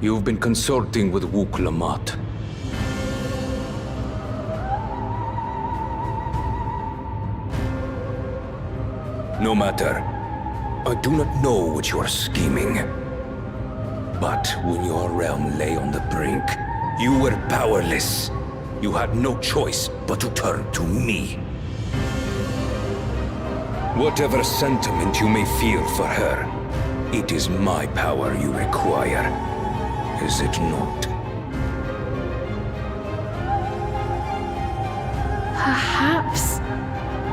You've been consulting with Wook Lamont. No matter. I do not know what you are scheming. But when your realm lay on the brink, you were powerless. You had no choice but to turn to me. Whatever sentiment you may feel for her, it is my power you require. Is it not? Perhaps.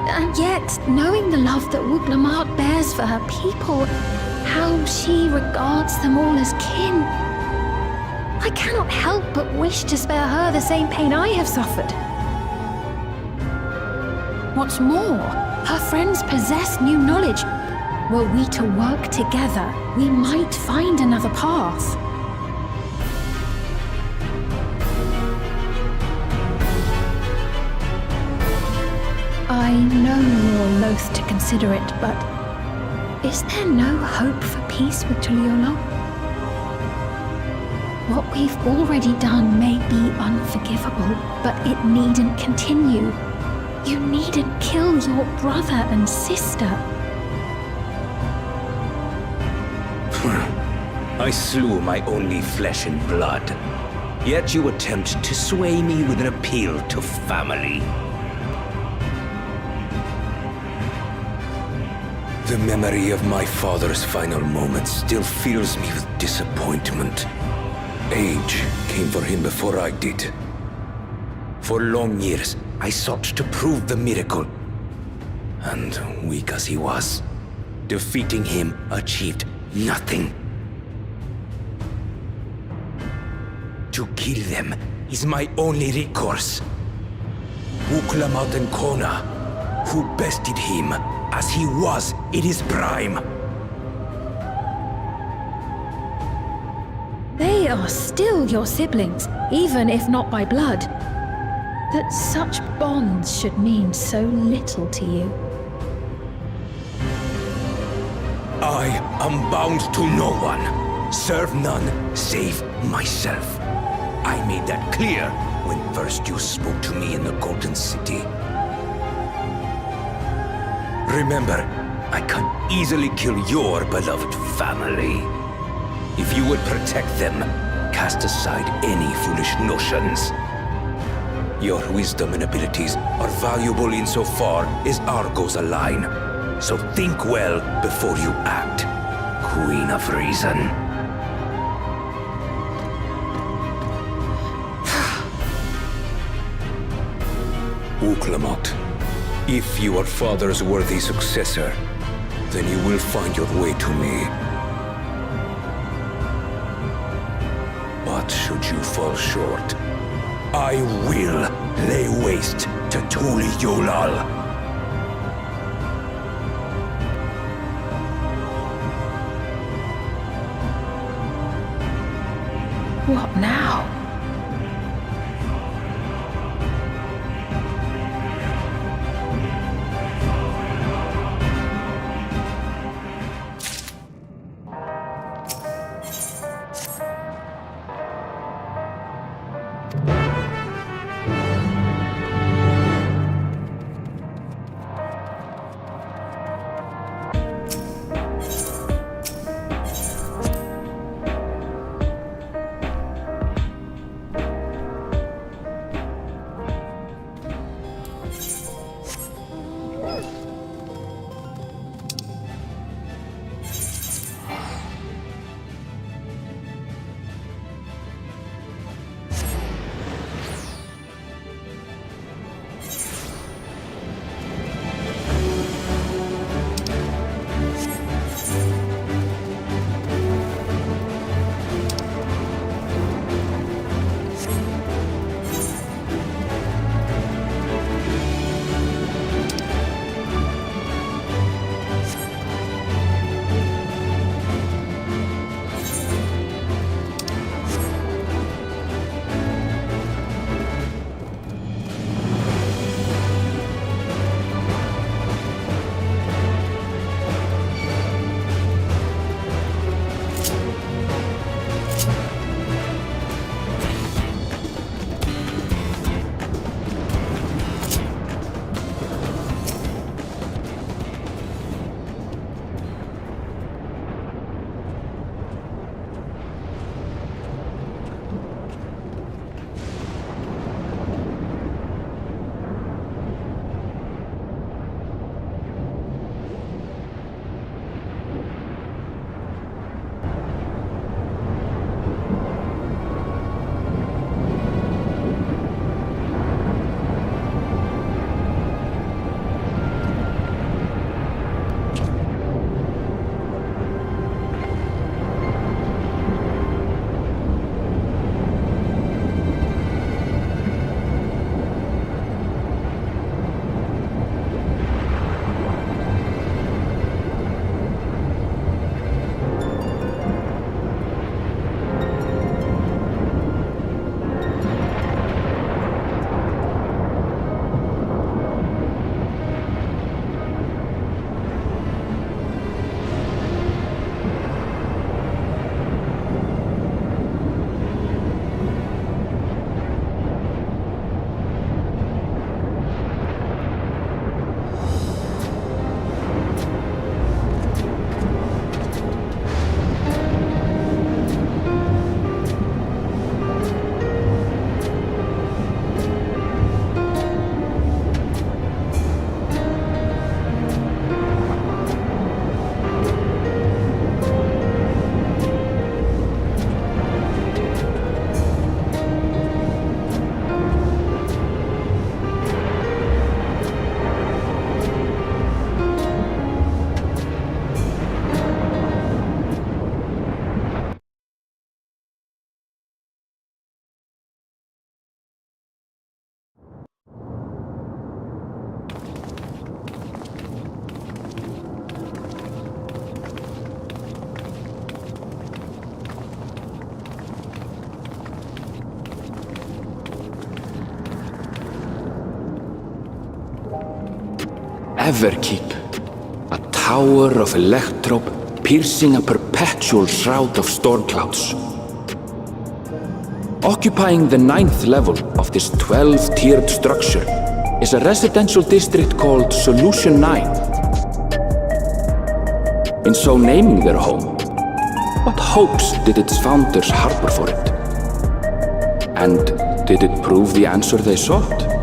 And yet, knowing the love that Wook Lamont bears for her people, how she regards them all as kin, I cannot help but wish to spare her the same pain I have suffered. What's more, her friends possess new knowledge. Were we to work together, we might find another path. I know you're loath to consider it, but is there no hope for peace with Tuliolo? What we've already done may be unforgivable, but it needn't continue. You needn't kill your brother and sister. I slew my only flesh and blood. Yet you attempt to sway me with an appeal to family. The memory of my father's final moments still fills me with disappointment. Age came for him before I did. For long years, I sought to prove the miracle. And weak as he was, defeating him achieved nothing. To kill them is my only recourse. Wook Lamont and Kona, who bested him as he was in his prime. They are still your siblings, even if not by blood. That such bonds should mean so little to you. I am bound to no one. Serve none save myself. I made that clear when first you spoke to me in the Golden City. Remember, I can easily kill your beloved family. If you would protect them, cast aside any foolish notions. Your wisdom and abilities are valuable insofar as Argos align. So think well before you act, Queen of Reason. Wook Lamont, if you are father's worthy successor, then you will find your way to me. But should you fall short, I will lay waste to Tuliolal. What now? ever keep. A tower of electrobe piercing a perpetual shroud of storm clouds. Occupying the 9th level of this 12-tiered structure is a residential district called Solution 9. In so naming their home, what hopes did its founders harbor for it? And did it prove the answer they sought?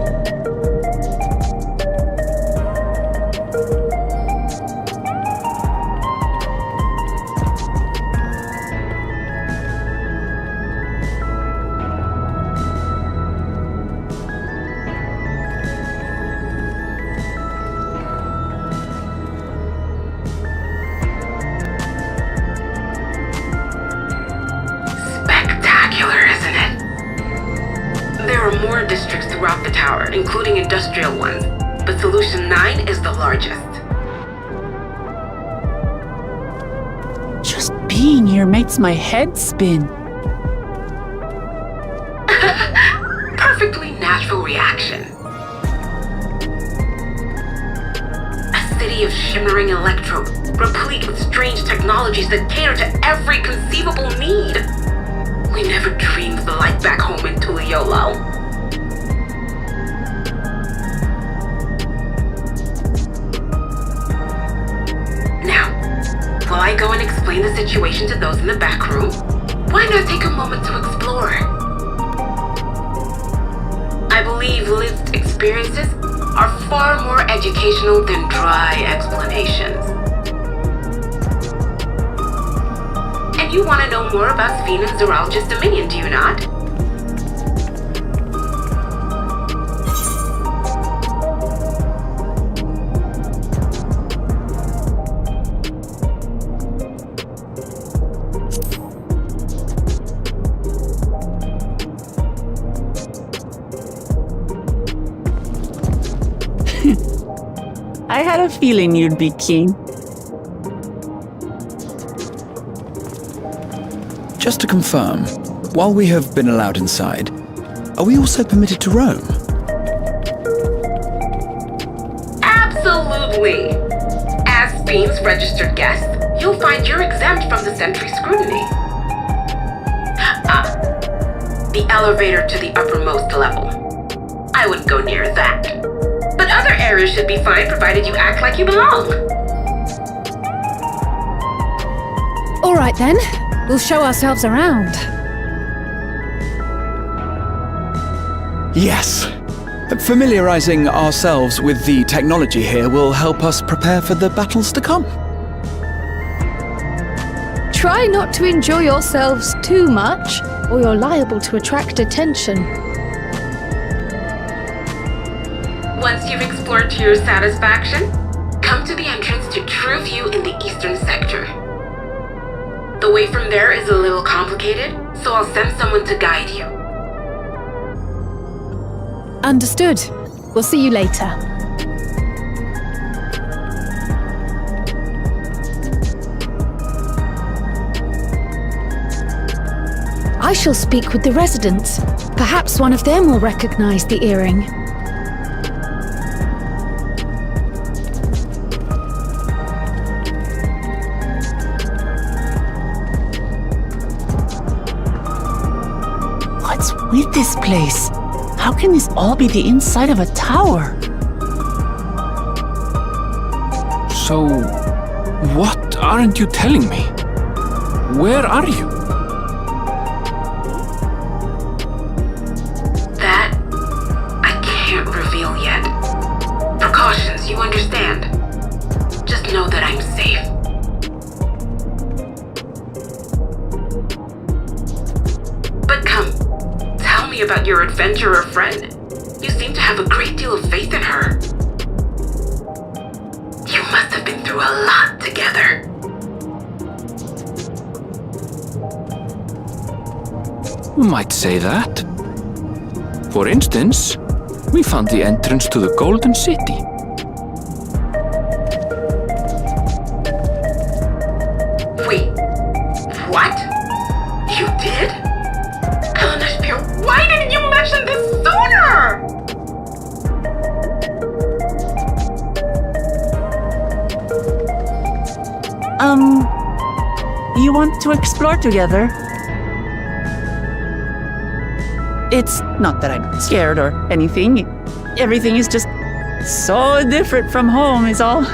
Including industrial ones, but Solution 9 is the largest. Just being here makes my head spin. Perfectly natural reaction. A city of shimmering electrodes, replete with strange technologies that cater to every conceivable need. We never dreamed of the life back home in Tuliolo. While I go and explain the situation to those in the back room, why not take a moment to explore? I believe lived experiences are far more educational than dry explanations. And you want to know more about Sphene and Zoologist Dominion, do you not? I had a feeling you'd be keen. Just to confirm, while we have been allowed inside, are we also permitted to roam? Absolutely! As Sphene's registered guest, you'll find you're exempt from the sentry scrutiny. The elevator to the uppermost level. I wouldn't go near that. But other areas should be fine provided you act like you belong. All right then, we'll show ourselves around. Yes. Familiarizing ourselves with the technology here will help us prepare for the battles to come. Try not to enjoy yourselves too much, or you're liable to attract attention. Once you've explored to your satisfaction, come to the entrance to True View in the eastern sector. The way from there is a little complicated, so I'll send someone to guide you. Understood. We'll see you later. I shall speak with the residents. Perhaps one of them will recognize the earring. What's with this place? How can this all be the inside of a tower? So, what aren't you telling me? Where are you? That I can't reveal yet. Precautions, you understand. Just know that I'm safe. But come, tell me about your adventurer friend. You seem to have a great deal of faith in her. You must have been through a lot together. You might say that. For instance, we found the entrance to the Golden City. Wait, what? You did? Eleanor, why didn't you mention this sooner? You want to explore together? It's not that I'm scared or anything. Everything is just so different from home is all.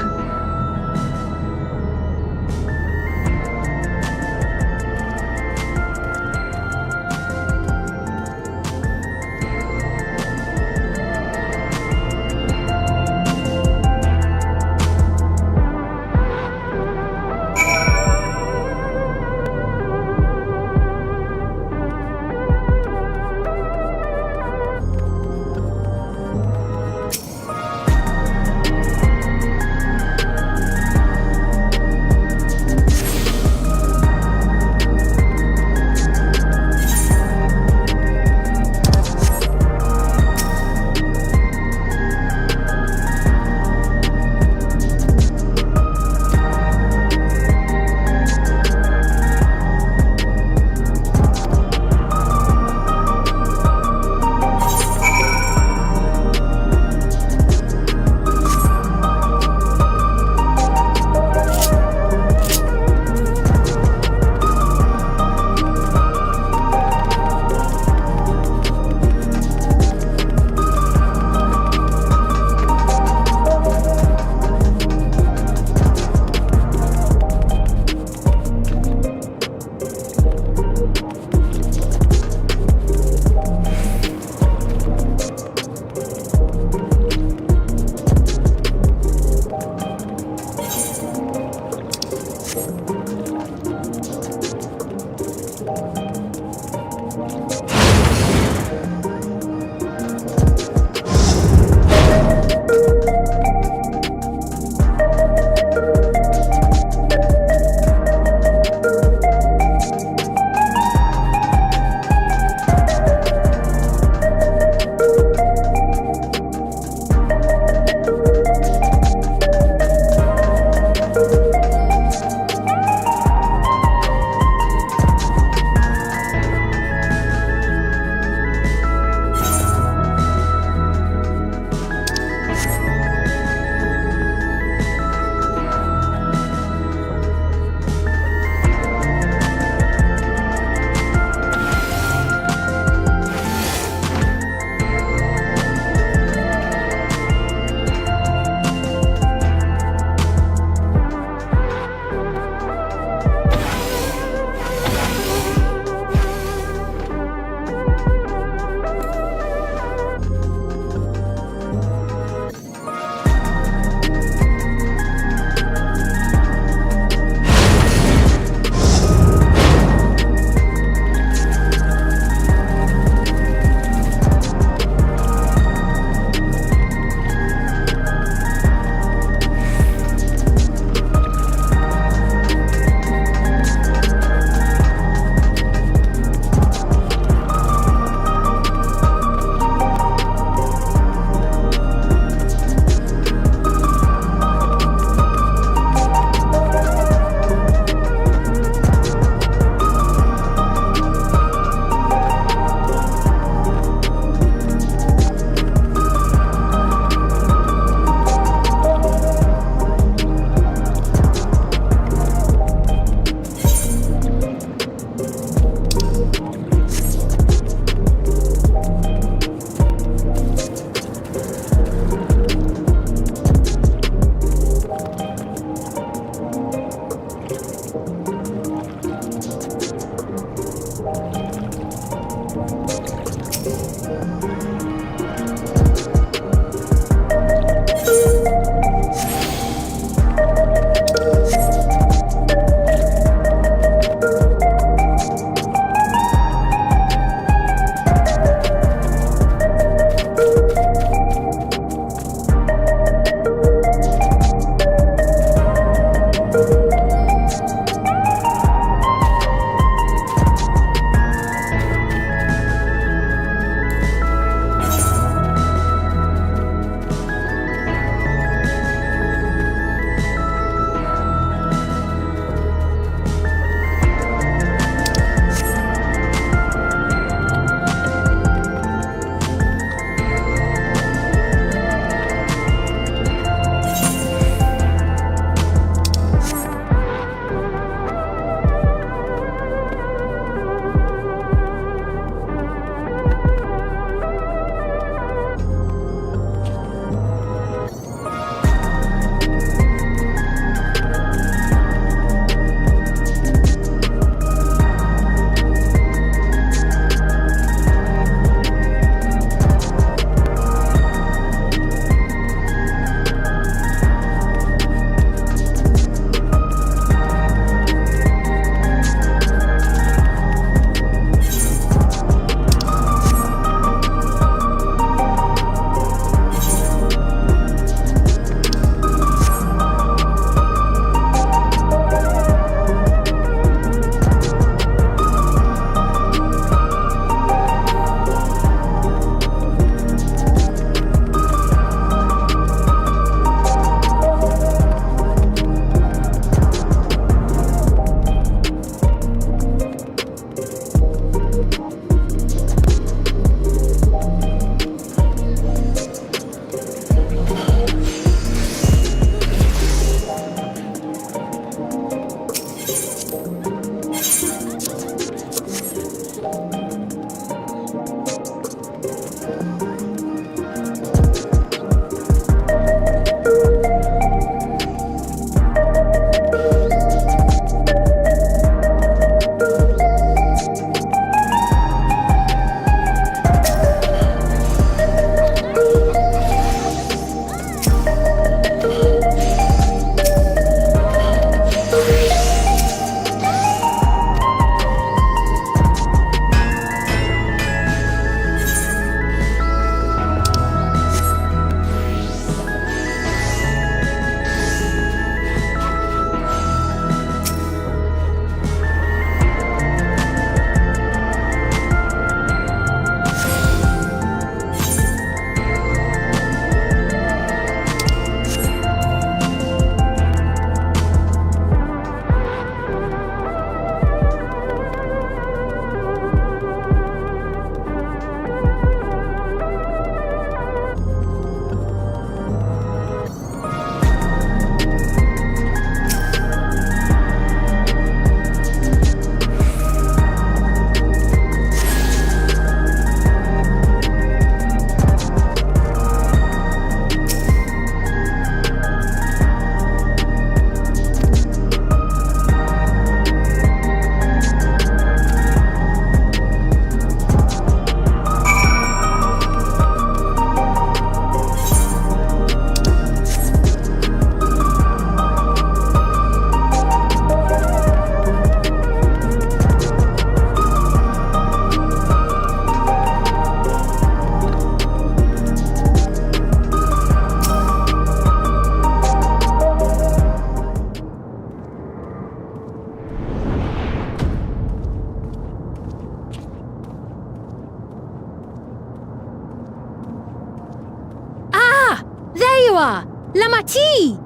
Lamati!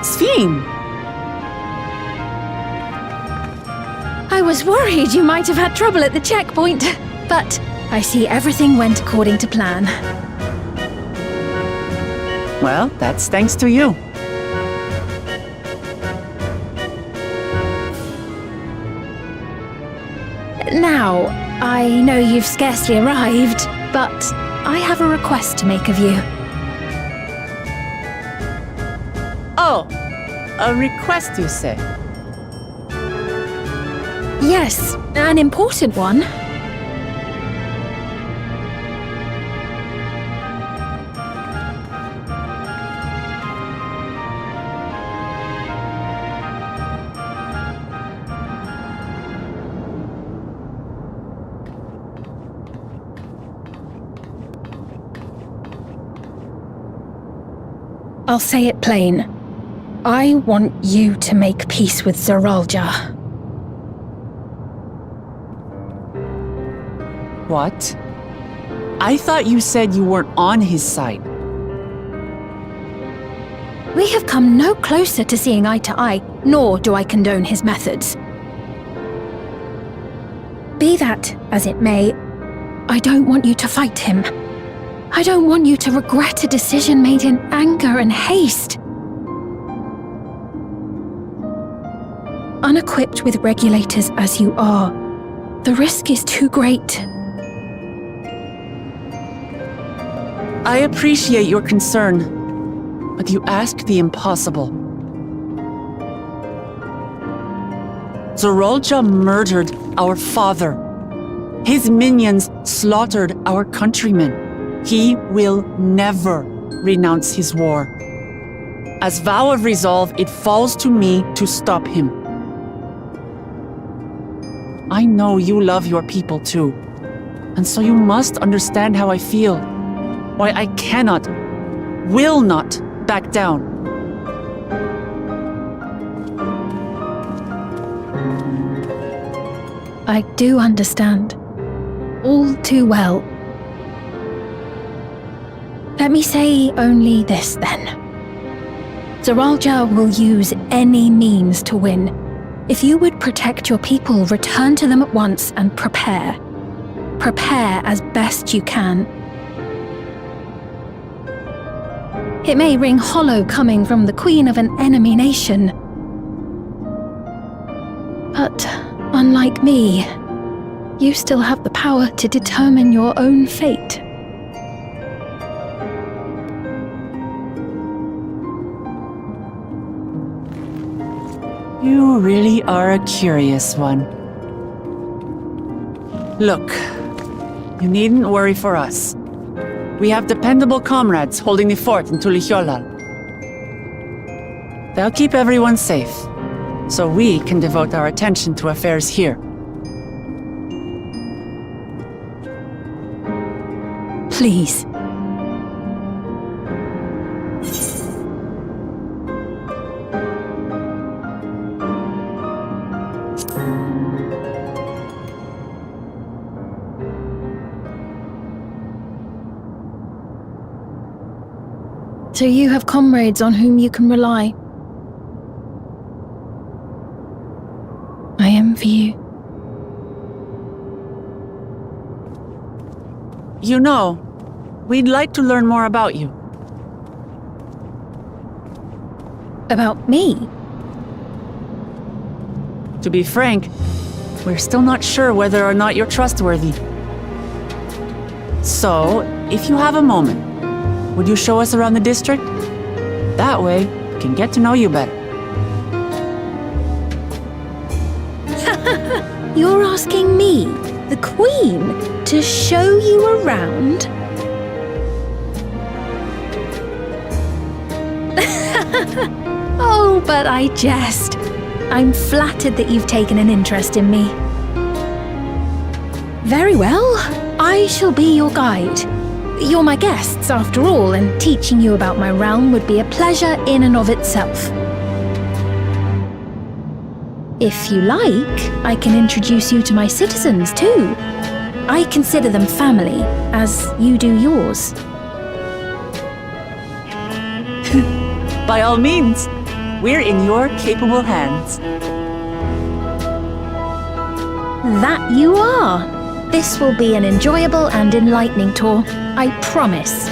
Sphene! I was worried you might have had trouble at the checkpoint, but I see everything went according to plan. Well, that's thanks to you. Now, I know you've scarcely arrived, but I have a request to make of you. Oh, a request, you say? Yes, an important one. I'll say it plain. I want you to make peace with Zeralja. What? I thought you said you weren't on his side. We have come no closer to seeing eye to eye, nor do I condone his methods. Be that as it may, I don't want you to fight him. I don't want you to regret a decision made in anger and haste. Unequipped with regulators as you are, the risk is too great. I appreciate your concern, but you ask the impossible. Zeralja murdered our father. His minions slaughtered our countrymen. He will never renounce his war. As vow of resolve, it falls to me to stop him. I know you love your people too, and so you must understand how I feel. Why I cannot, will not back down. I do understand. All too well. Let me say only this then. Zeralja will use any means to win. If you would protect your people, return to them at once and prepare. Prepare as best you can. It may ring hollow coming from the queen of an enemy nation. But, unlike me, you still have the power to determine your own fate. You really are a curious one. Look, you needn't worry for us. We have dependable comrades holding the fort in Tulihyolal. They'll keep everyone safe, so we can devote our attention to affairs here. Please. So you have comrades on whom you can rely. I envy you. You know, we'd like to learn more about you. About me? To be frank, we're still not sure whether or not you're trustworthy. So, if you have a moment, would you show us around the district? That way, we can get to know you better. You're asking me, the Queen, to show you around? Oh, but I jest. I'm flattered that you've taken an interest in me. Very well, I shall be your guide. You're my guests, after all, and teaching you about my realm would be a pleasure in and of itself. If you like, I can introduce you to my citizens, too. I consider them family, as you do yours. By all means, we're in your capable hands. That you are. This will be an enjoyable and enlightening tour, I promise.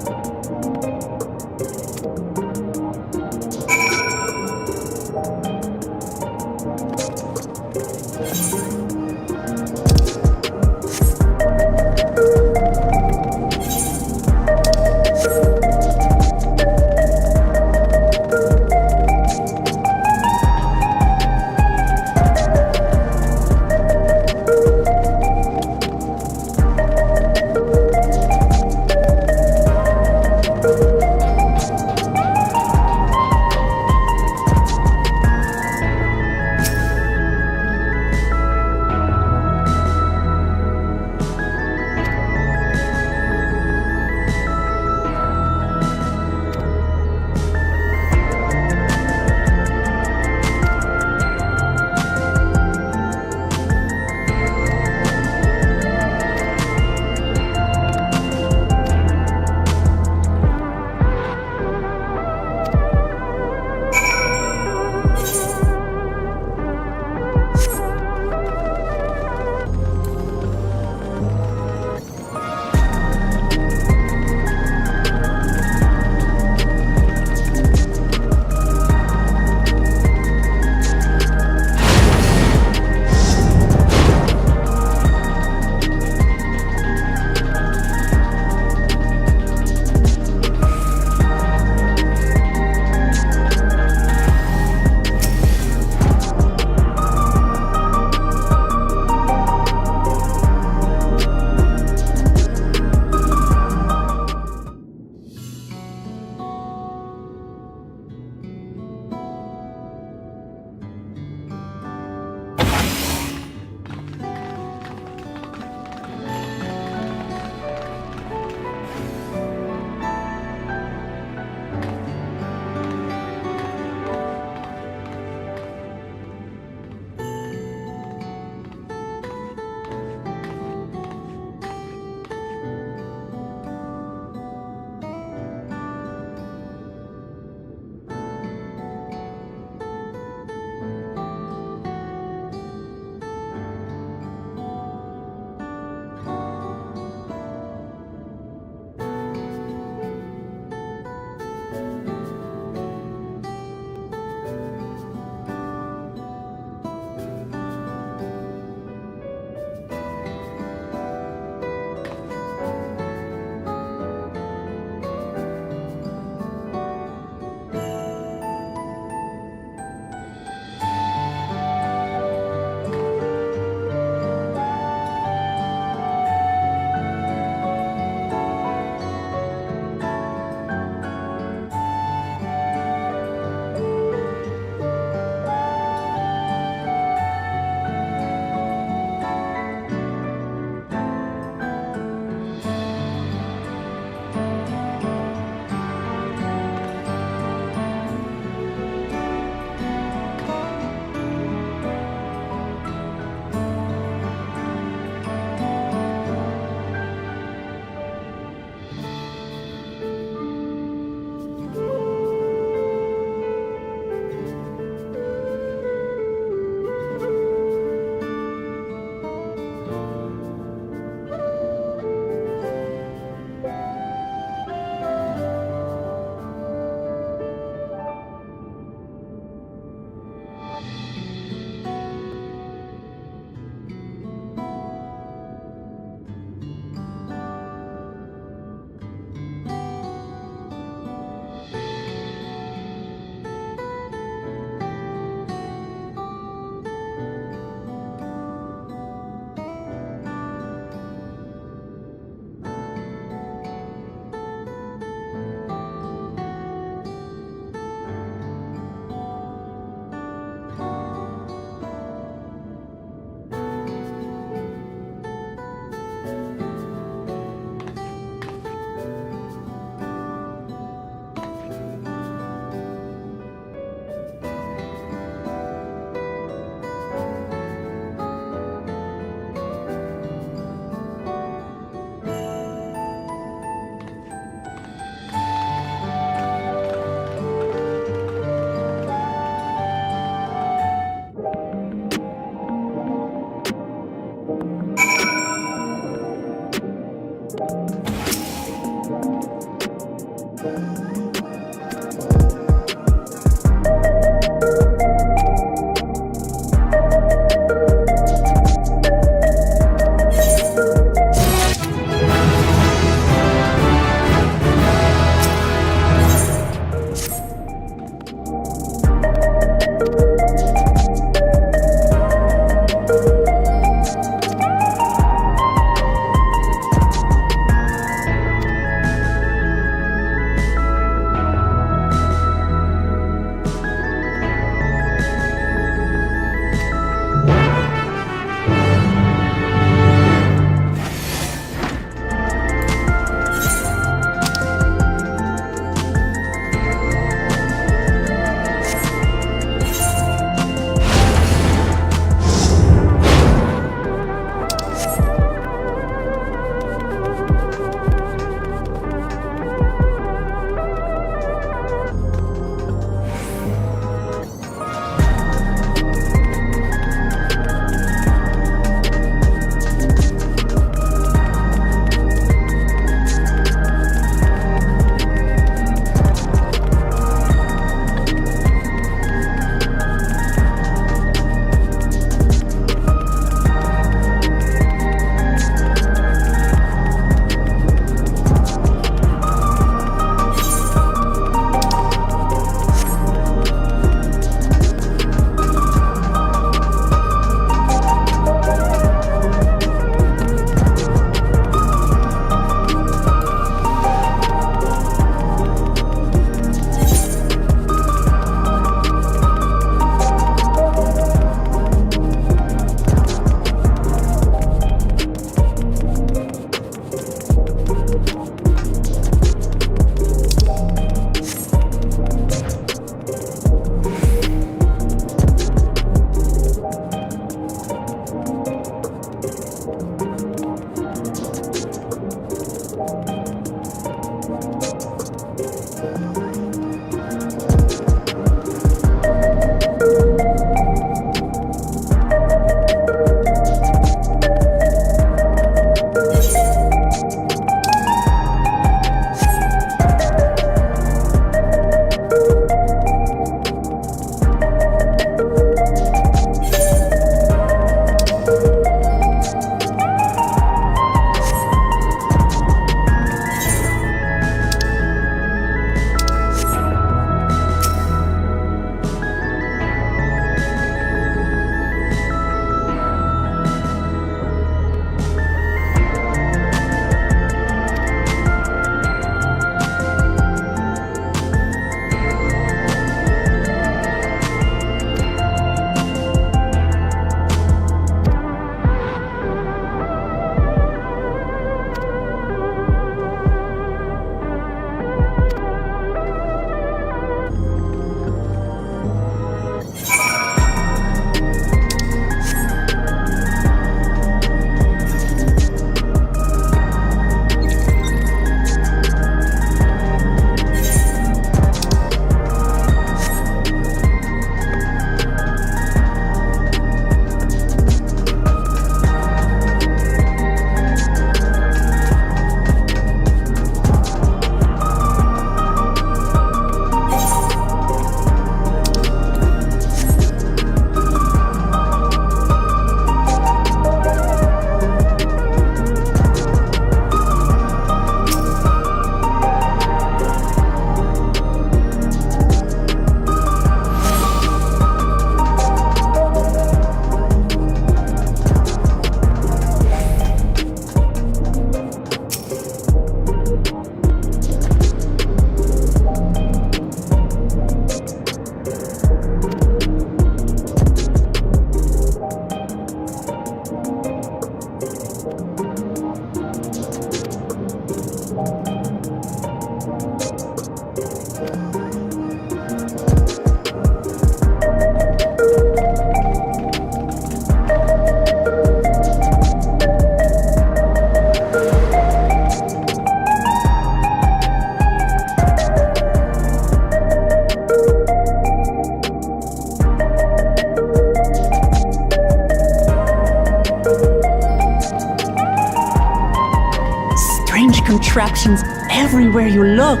strange contraptions everywhere you look.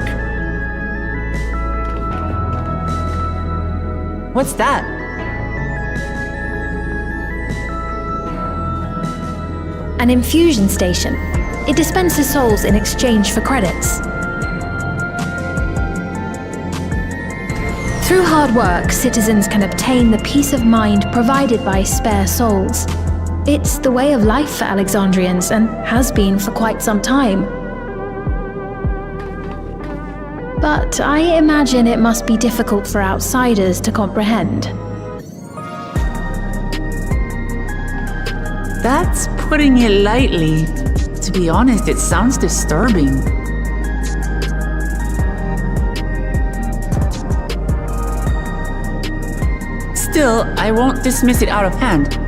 What's that? An infusion station. It dispenses souls in exchange for credits. Through hard work, citizens can obtain the peace of mind provided by spare souls. It's the way of life for Alexandrians and has been for quite some time. But I imagine it must be difficult for outsiders to comprehend. That's putting it lightly. To be honest, it sounds disturbing. Still, I won't dismiss it out of hand.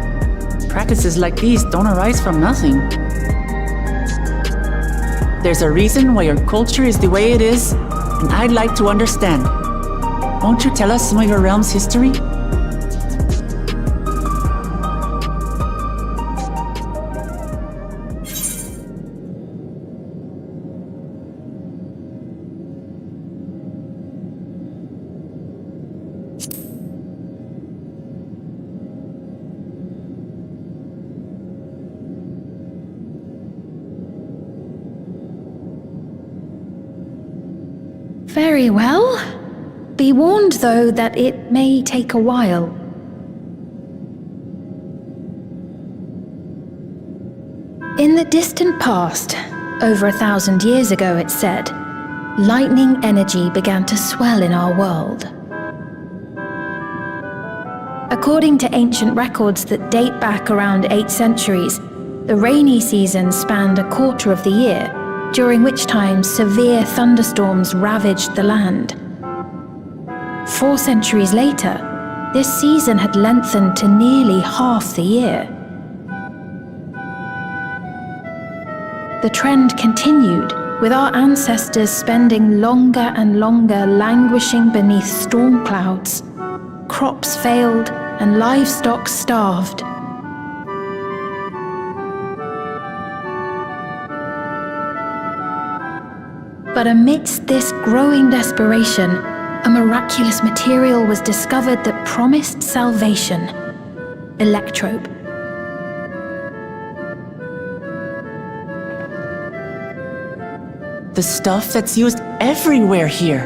Practices like these don't arise from nothing. There's a reason why your culture is the way it is, and I'd like to understand. Won't you tell us some of your realm's history? Very well. Be warned, though, that it may take a while. In the distant past, over 1,000 years ago, it's said, lightning energy began to swell in our world. According to ancient records that date back around 8 centuries, the rainy season spanned a quarter of the year, during which time severe thunderstorms ravaged the land. 4 centuries later, this season had lengthened to nearly half the year. The trend continued, with our ancestors spending longer and longer languishing beneath storm clouds. Crops failed and livestock starved. But amidst this growing desperation, a miraculous material was discovered that promised salvation: electrope. The stuff that's used everywhere here.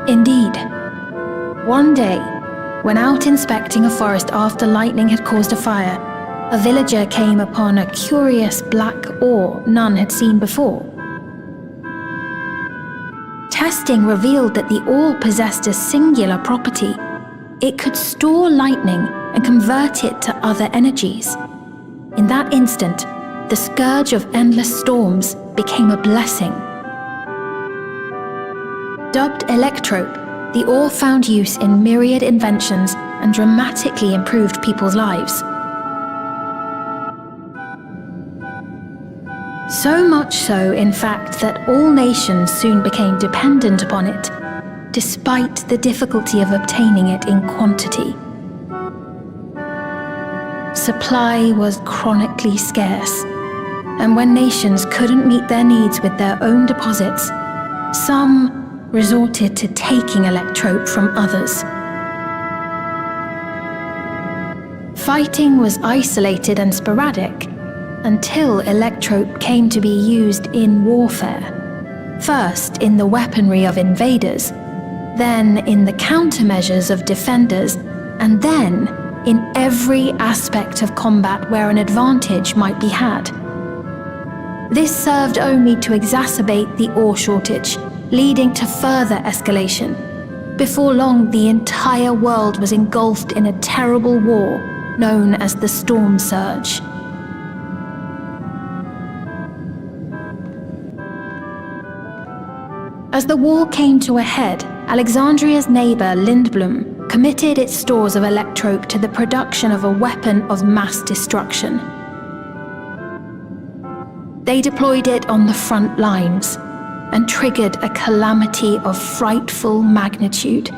Indeed. One day, when out inspecting a forest after lightning had caused a fire, a villager came upon a curious black ore none had seen before. Testing revealed that the ore possessed a singular property. It could store lightning and convert it to other energies. In that instant, the scourge of endless storms became a blessing. Dubbed electrope, the ore found use in myriad inventions and dramatically improved people's lives. So much so, in fact, that all nations soon became dependent upon it, despite the difficulty of obtaining it in quantity. Supply was chronically scarce, and when nations couldn't meet their needs with their own deposits, some resorted to taking electrope from others. Fighting was isolated and sporadic, until electrope came to be used in warfare. First in the weaponry of invaders, then in the countermeasures of defenders, and then in every aspect of combat where an advantage might be had. This served only to exacerbate the ore shortage, leading to further escalation. Before long, the entire world was engulfed in a terrible war known as the Storm Surge. As the war came to a head, Alexandria's neighbor Lindblum committed its stores of electrope to the production of a weapon of mass destruction. They deployed it on the front lines and triggered a calamity of frightful magnitude.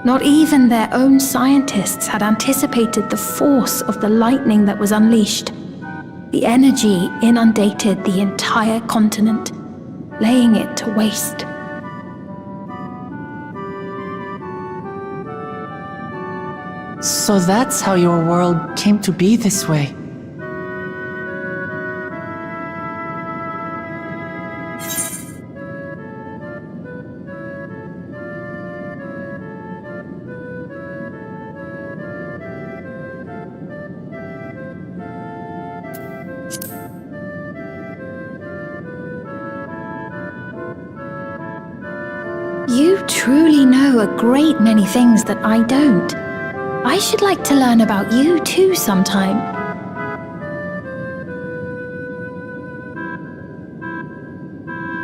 Not even their own scientists had anticipated the force of the lightning that was unleashed. The energy inundated the entire continent, laying it to waste. So that's how your world came to be this way. You truly know a great many things that I don't. I should like to learn about you too sometime.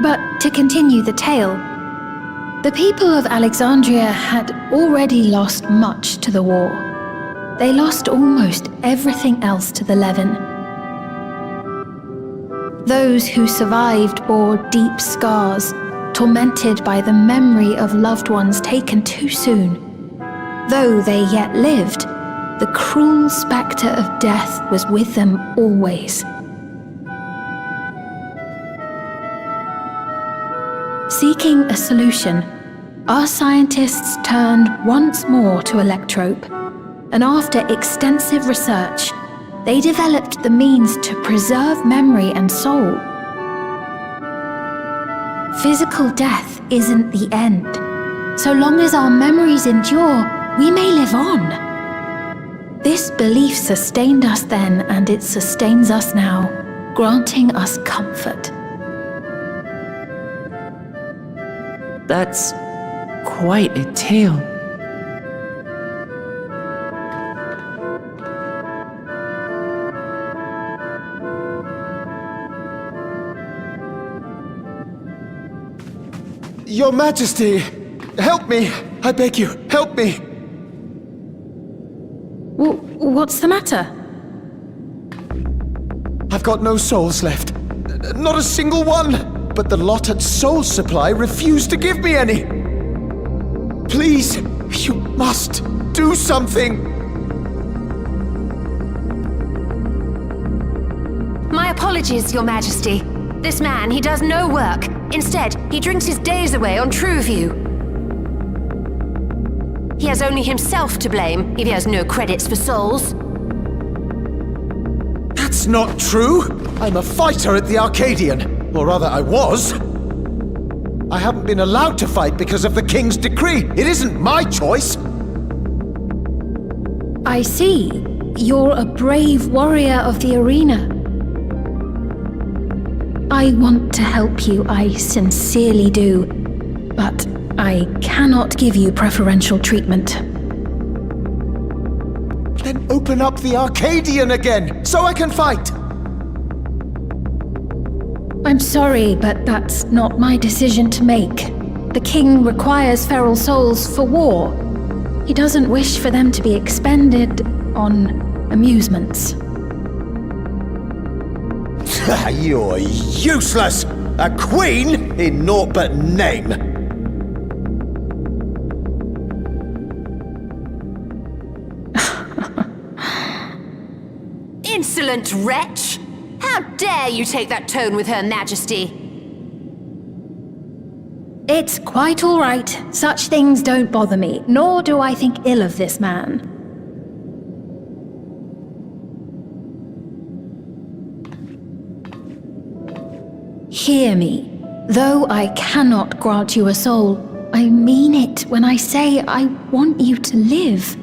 But to continue the tale, the people of Alexandria had already lost much to the war. They lost almost everything else to the Levin. Those who survived bore deep scars, tormented by the memory of loved ones taken too soon. Though they yet lived, the cruel spectre of death was with them always. Seeking a solution, our scientists turned once more to Electrope, and after extensive research, they developed the means to preserve memory and soul. Physical death isn't the end. So long as our memories endure, we may live on. This belief sustained us then, and it sustains us now, granting us comfort. That's quite a tale. Your Majesty, help me! I beg you, help me! What's the matter? I've got no souls left. Not a single one! But the lot at Soul Supply refused to give me any! Please, you must do something! My apologies, Your Majesty. This man, he does no work. Instead, he drinks his days away on TrueView. He has only himself to blame if he has no credits for souls. That's not true! I'm a fighter at the Arcadian. Or rather, I was. I haven't been allowed to fight because of the King's decree. It isn't my choice. I see. You're a brave warrior of the arena. I want to help you, I sincerely do. But I cannot give you preferential treatment. Then open up the Arcadian again, so I can fight! I'm sorry, but that's not my decision to make. The king requires feral souls for war. He doesn't wish for them to be expended on amusements. You're useless! A queen in naught but name! Insolent wretch! How dare you take that tone with Her Majesty? It's quite all right. Such things don't bother me, nor do I think ill of this man. Hear me. Though I cannot grant you a soul, I mean it when I say I want you to live.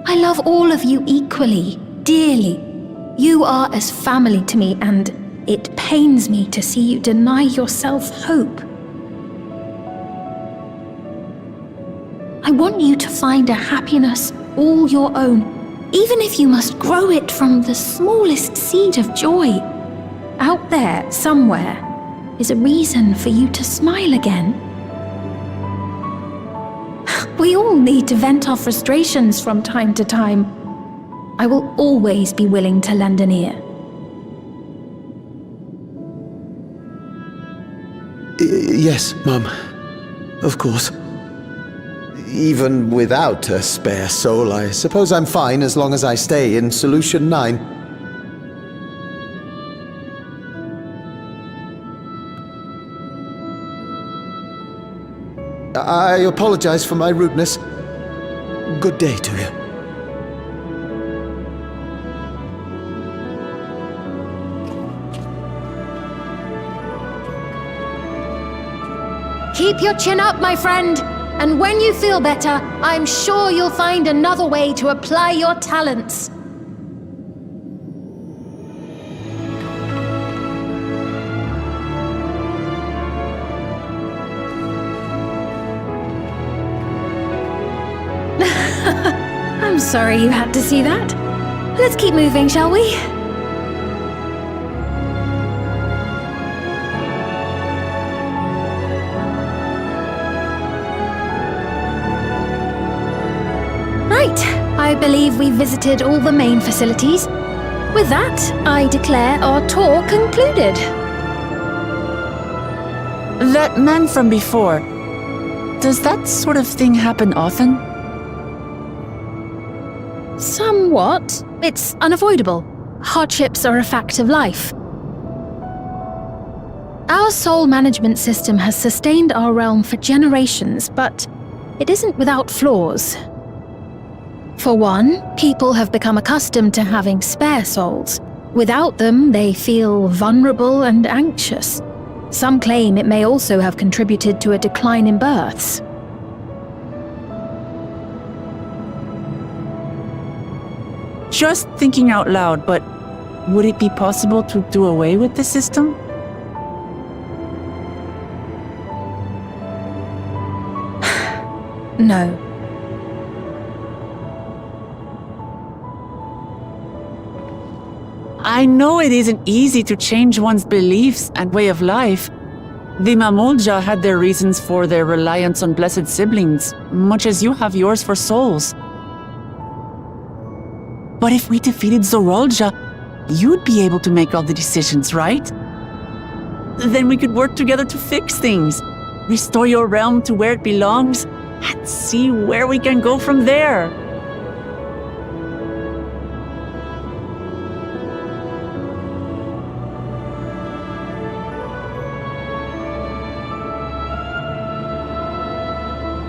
I love all of you equally, dearly. You are as family to me, and it pains me to see you deny yourself hope. I want you to find a happiness all your own, even if you must grow it from the smallest seed of joy. Out there, somewhere, is a reason for you to smile again. We all need to vent our frustrations from time to time. I will always be willing to lend an ear. Yes, Mum. of course. Even without a spare soul, I suppose I'm fine as long as I stay in Solution 9. I apologize for my rudeness. Good day to you. Keep your chin up, my friend. And when you feel better, I'm sure you'll find another way to apply your talents. I'm sorry you had to see that. Let's keep moving, shall we? Right, I believe we've visited all the main facilities. With that, I declare our tour concluded. That man from before, does that sort of thing happen often? Somewhat. It's unavoidable. Hardships are a fact of life. Our soul management system has sustained our realm for generations, but it isn't without flaws. For one, people have become accustomed to having spare souls. Without them, they feel vulnerable and anxious. Some claim it may also have contributed to a decline in births. Just thinking out loud, but would it be possible to do away with the system? No. I know it isn't easy to change one's beliefs and way of life. The mmorpg had their reasons for their reliance on blessed siblings, much as you have yours for souls. But if we defeated Zorolja, you'd be able to make all the decisions, right? Then we could work together to fix things, restore your realm to where it belongs, and see where we can go from there.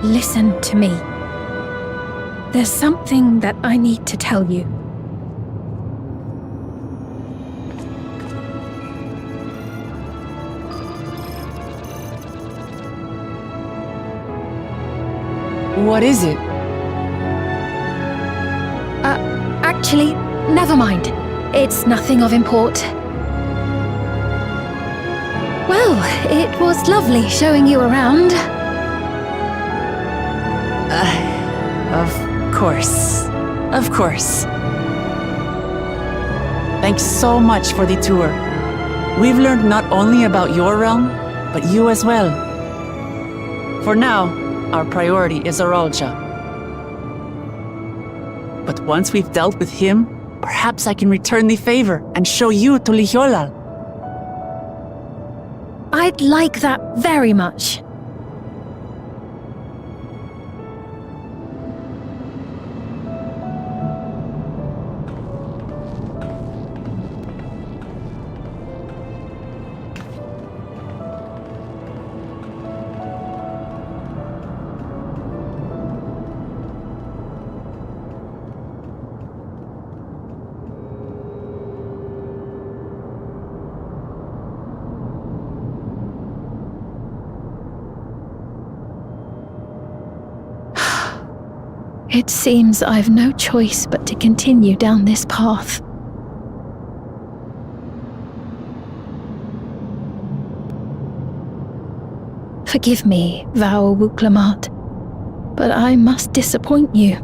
Listen to me. There's something that I need to tell you. What is it? Actually, never mind. It's nothing of import. Well, it was lovely showing you around. Of course. Of course. Thanks so much for the tour. We've learned not only about your realm, but you as well. For now, our priority is Zorolja. But once we've dealt with him, perhaps I can return the favor and show you to Lihiolal. I'd like that very much. It seems I've no choice but to continue down this path. Forgive me, Vau Wuklamat, but I must disappoint you.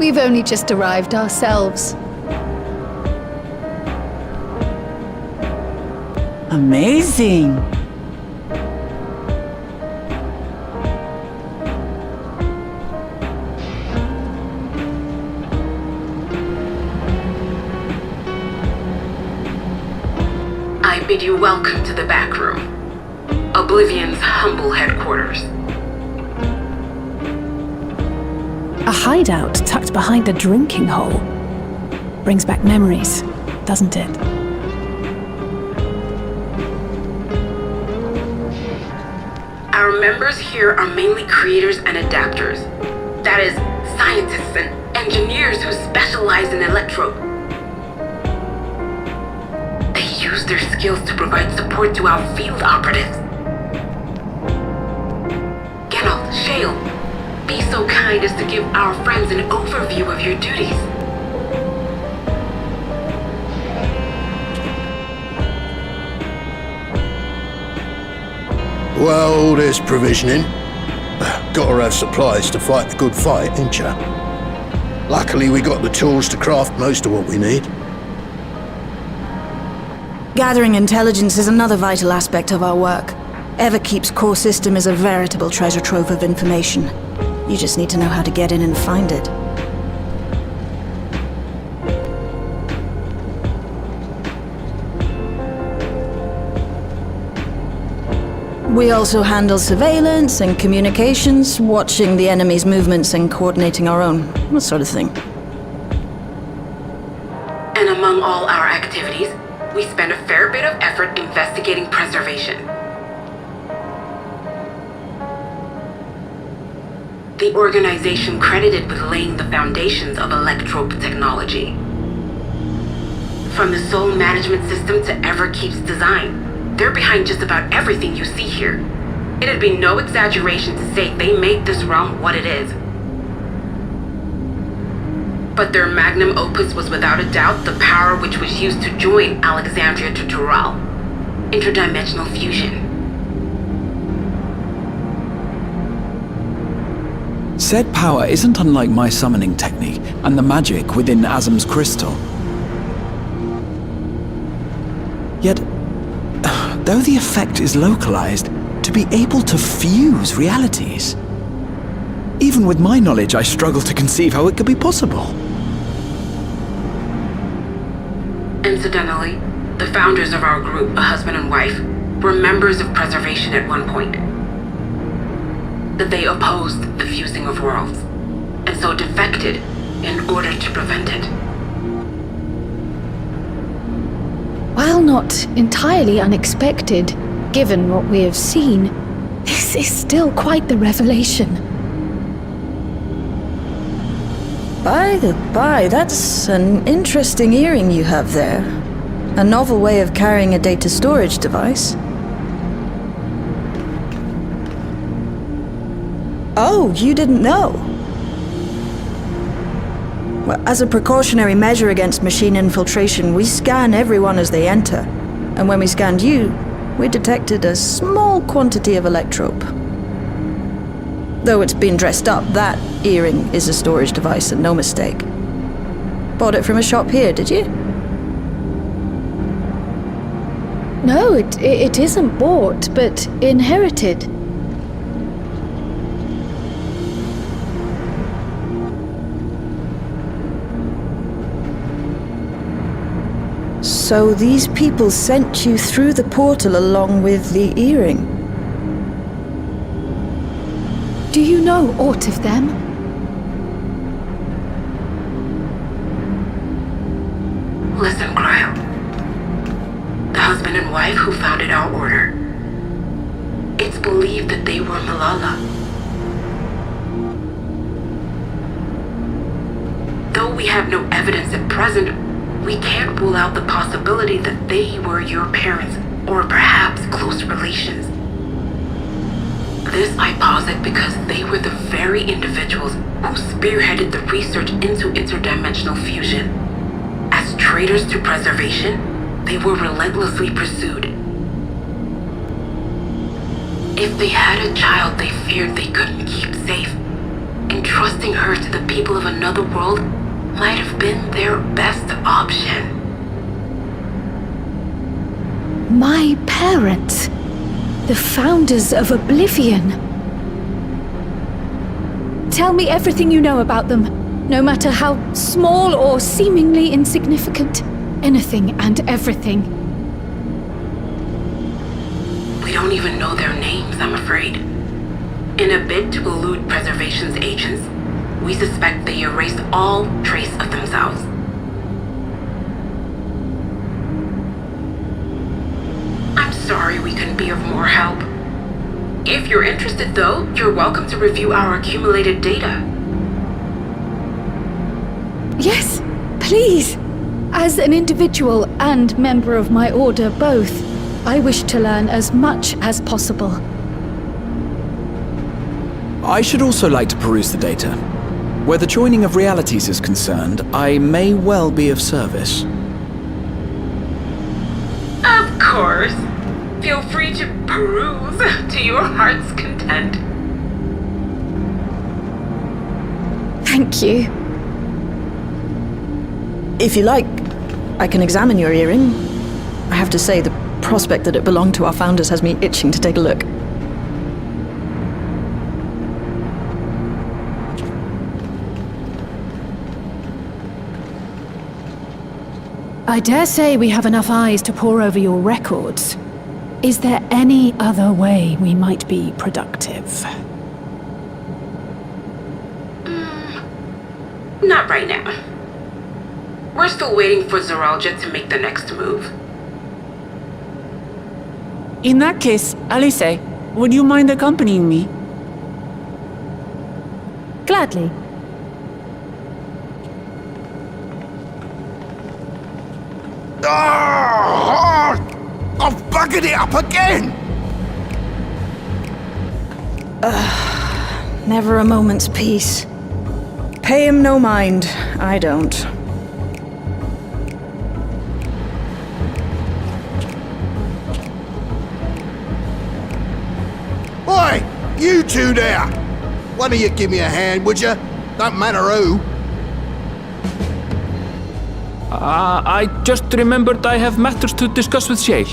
We've only just arrived ourselves. Amazing. I bid you welcome to the back room, Oblivion's humble headquarters. A hideout tucked behind a drinking hole. Brings back memories, doesn't it? Our members here are mainly creators and adapters. That is, scientists and engineers who specialize in electro. They use their skills to provide support to our field operatives. Geralt, Shale, be so kind as to give our friends an overview of your duties. Well, all this provisioning. Gotta have supplies to fight the good fight, ain't ya? Luckily, we got the tools to craft most of what we need. Gathering intelligence is another vital aspect of our work. Everkeep's core system is a veritable treasure trove of information. You just need to know how to get in and find it. We also handle surveillance and communications, watching the enemy's movements and coordinating our own, that sort of thing. And among all our activities, we spend a fair bit of effort investigating preservation. The organization credited with laying the foundations of electrope technology. From the Soul Management System to Everkeep's design, they're behind just about everything you see here. It'd be no exaggeration to say they made this realm what it is. But their magnum opus was without a doubt the power which was used to join Alexandria to Tural. Interdimensional fusion. Said power isn't unlike my summoning technique and the magic within Azam's crystal. Yet, though the effect is localized, to be able to fuse realities. Even with my knowledge, I struggle to conceive how it could be possible. Incidentally, the founders of our group, a husband and wife, were members of Preservation at one point. That they opposed the fusing of worlds, and so defected in order to prevent it. While not entirely unexpected, given what we have seen, this is still quite the revelation. By the by, that's an interesting earring you have there. A novel way of carrying a data storage device. Oh, you didn't know? Well, as a precautionary measure against machine infiltration, we scan everyone as they enter. And when we scanned you, we detected a small quantity of electrope. Though it's been dressed up, that earring is a storage device and no mistake. Bought it from a shop here, did you? No, it isn't bought, but inherited. So these people sent you through the portal along with the earring? Do you know aught of them? Listen, Cryle. The husband and wife who founded our order. It's believed that they were Malala. Though we have no evidence at present, we can't rule out the possibility that they were your parents, or perhaps close relations. This I posit because they were the very individuals who spearheaded the research into interdimensional fusion. As traitors to preservation, they were relentlessly pursued. If they had a child they feared they couldn't keep safe, entrusted entrusting her to the people of another world might have been their best option. My parents, the founders of Oblivion. Tell me everything you know about them, no matter how small or seemingly insignificant. Anything and everything. We don't even know their names, I'm afraid. In a bid to elude preservation's agents, we suspect they erased all trace of themselves. I'm sorry we couldn't be of more help. If you're interested, though, you're welcome to review our accumulated data. Yes, please. As an individual and member of my order both, I wish to learn as much as possible. I should also like to peruse the data. Where the joining of realities is concerned, I may well be of service. Of course. Feel free to peruse to your heart's content. Thank you. If you like, I can examine your earring. I have to say, the prospect that it belonged to our founders has me itching to take a look. I dare say we have enough eyes to pore over your records. Is there any other way we might be productive? Not right now. We're still waiting for Zoralja to make the next move. In that case, Alice, would you mind accompanying me? Gladly. I've buggered it up again! Never a moment's peace. Pay him no mind. I don't. Oi! You two there! One of you give me a hand, would you? Don't matter who. I just remembered I have matters to discuss with Shay.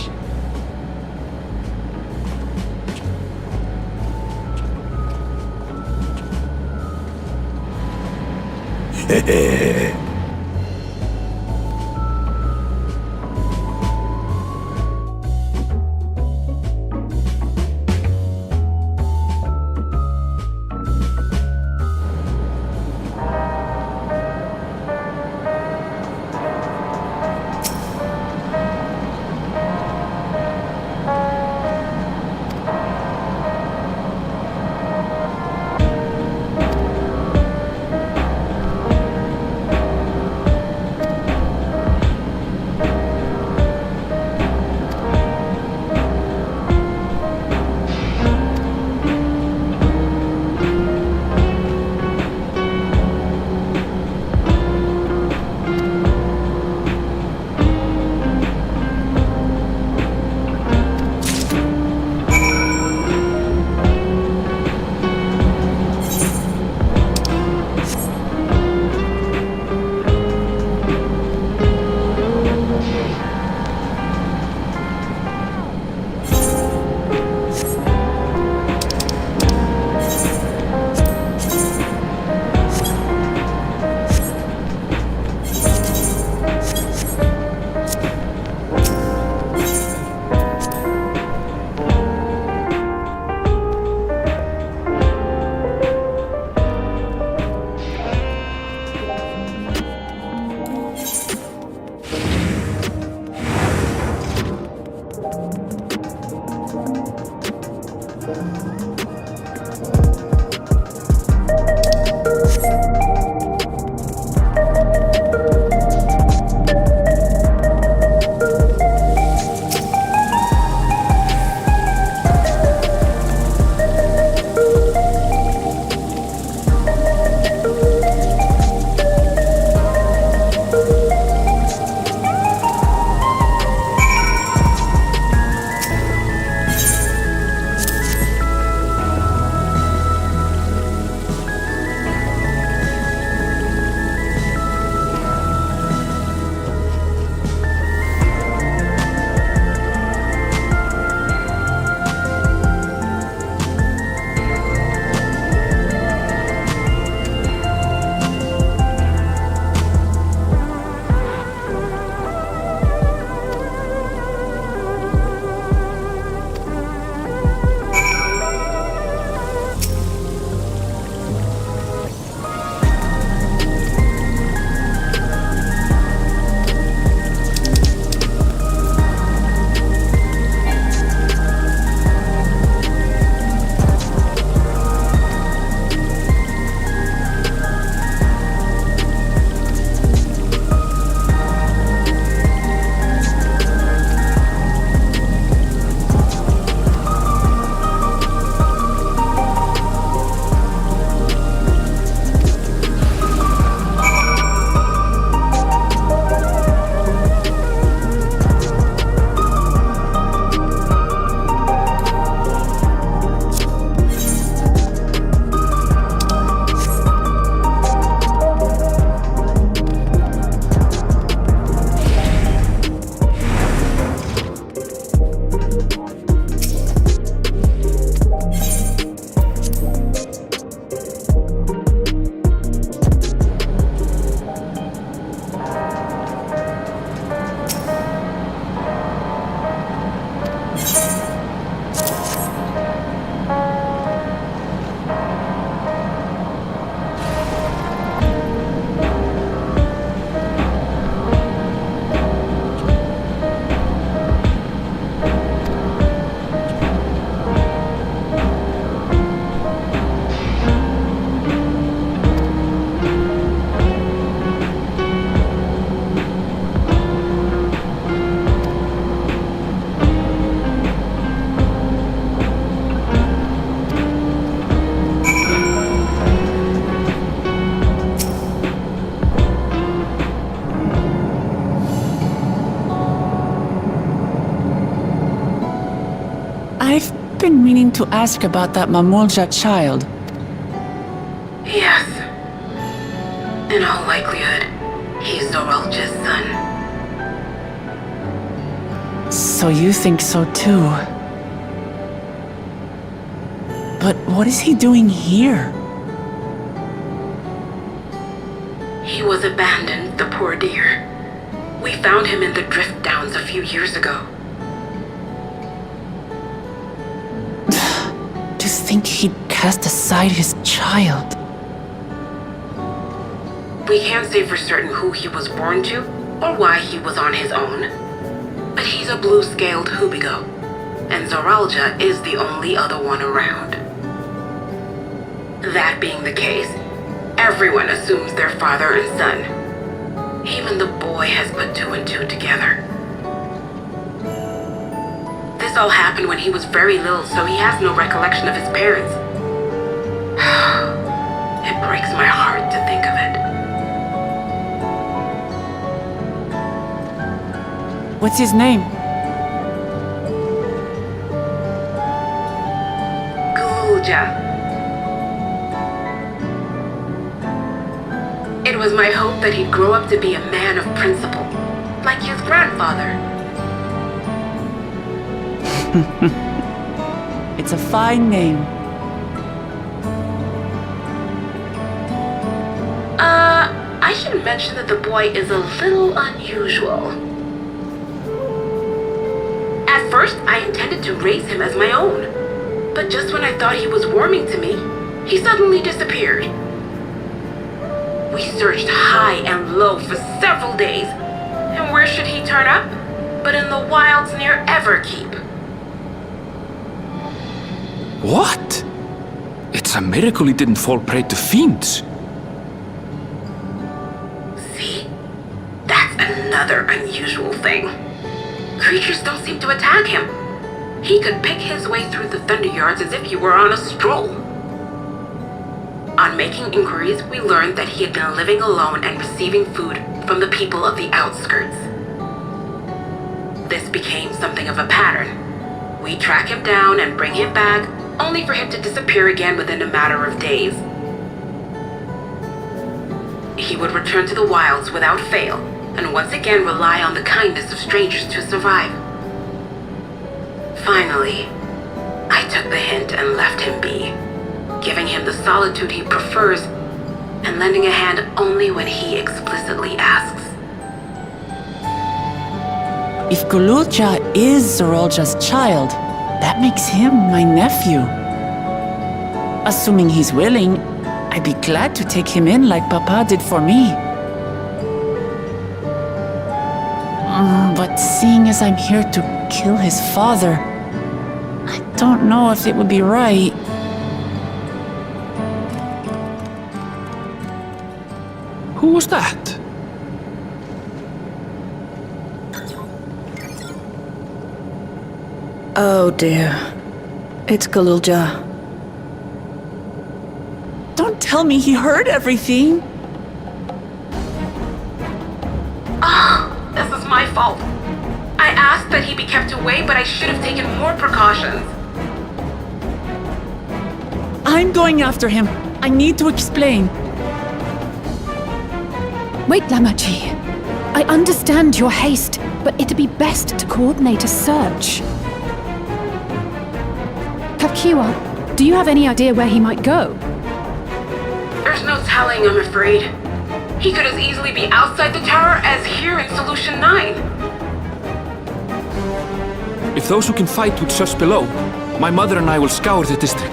I've been meaning to ask about that mmorpg child. Yes. In all likelihood, he's Zoralja's son. So you think so too. But what is he doing here? He was abandoned, the poor dear. We found him in the drift downs a few years ago. To think he'd cast aside his child. We can't say for certain who he was born to, or why he was on his own. But he's a blue-scaled Hubigo, and Zoralja is the only other one around. That being the case, everyone assumes they're father and son. Even the boy has put 2 and 2 together. This all happened when he was very little, so he has no recollection of his parents. It breaks my heart to think of it. What's his name? Gulja. It was my hope that he'd grow up to be a man of principle, like his grandfather. It's a fine name. I should mention that the boy is a little unusual. At first, I intended to raise him as my own, but just when I thought he was warming to me, he suddenly disappeared. We searched high and low for several days, and where should he turn up but in the wilds near Everkeep? What? It's a miracle he didn't fall prey to fiends. See? That's another unusual thing. Creatures don't seem to attack him. He could pick his way through the Thunder Yards as if he were on a stroll. On making inquiries, we learned that he had been living alone and receiving food from the people of the outskirts. This became something of a pattern. We track him down and bring him back, only for him to disappear again within a matter of days. He would return to the wilds without fail, and once again rely on the kindness of strangers to survive. Finally, I took the hint and left him be, giving him the solitude he prefers and lending a hand only when he explicitly asks. If Gulja is Zoralja's child, that makes him my nephew. Assuming he's willing, I'd be glad to take him in like Papa did for me. But seeing as I'm here to kill his father, I don't know if it would be right. Who was that? Oh dear. It's Gulja. Don't tell me he heard everything. This is my fault. I asked that he be kept away, but I should have taken more precautions. I'm going after him. I need to explain. Wait, Lamachi. I understand your haste, but it'd be best to coordinate a search. Kapkiwa, do you have any idea where he might go? There's no telling, I'm afraid. He could as easily be outside the tower as here in Solution 9. If those who can fight would search below, my mother and I will scour the district.